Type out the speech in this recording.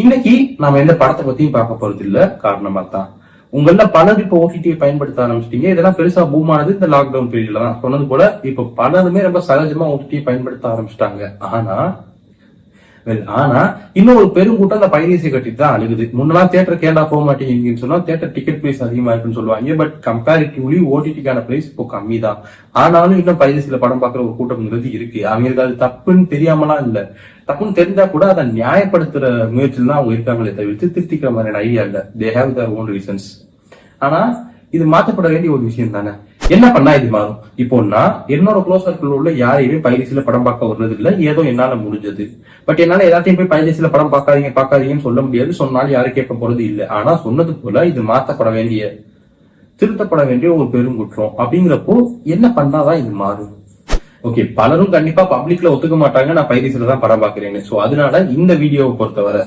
இன்னைக்கு நாம எந்த படத்தை பத்தியும் பார்க்க போறது இல்ல. காரணமா தான் உங்கள பலர் இப்ப ஓடிடியை பயன்படுத்த ஆரம்பிச்சிட்டீங்க. இதெல்லாம் பெருசா பூம் ஆனது இந்த லாக்டவுன் பீரியட்ல தான். சொன்னது போல இப்ப பலருமே ரொம்ப சகஜமா ஓடிடியை பயன்படுத்த ஆரம்பிச்சிட்டாங்க. ஆனா இன்னும் ஒரு பெருங்கூட்டம் அந்த பைரேசி கட்டிட்டு தான் அழுகுது. முன்னெல்லாம் தியேட்டர் கேண்டா போக மாட்டேங்குன்னு சொன்னா தியேட்டர் டிக்கெட் பிரைஸ் அதிகமா இருக்குன்னு சொல்லுவாங்க. பட் கம்பேரிட்டிவ்லி ஓடிடிக்கான பிரைஸ் இப்போ கம்மி தான். ஆனாலும் இன்னும் பைரேசியில படம் பாக்குற ஒரு கூட்டம்ங்கிறது இருக்கு. அவங்களுக்கு அது தப்புன்னு தெரியாமலாம் இல்ல. தப்புன்னு தெரிஞ்சா கூட அதை நியாயப்படுத்துற முயற்சியில் தான் அவங்க இருக்காங்களே தவிர்த்து திருத்திக்கிற மாதிரியான ஐடியா இல்ல. They have their own reasons. ஆனா இது மாற்றப்பட வேண்டிய ஒரு விஷயம் தானே. என்ன பண்ணா இது மாறும்? இப்போ நான் என்னோட க்ளோஸ் சர்க்கிள் உள்ள யாரையுமே பைரேசியில படம் பார்க்க வர்றது இல்ல. ஏதோ என்னால முடிஞ்சது. பட் என்னால எல்லாத்தையும் போய் பைரேசியில படம் பார்க்காதீங்கன்னு சொல்ல முடியாது. சொன்னாலும் யாரும் கேட்க போறது இல்ல. ஆனா சொன்னது போல இது மாற்றப்பட வேண்டிய, திருத்தப்பட வேண்டிய ஒரு பெருங்குற்றம். அப்படிங்கிறப்போ என்ன பண்ணாதான் இது மாறும்? ஓகே, பலரும் கண்டிப்பா பப்ளிக்ல ஒத்துக்க மாட்டாங்க நான் பைரேசியில தான் படம் பாக்குறேன்னு. சோ அதனால இந்த வீடியோவை பொறுத்தவரை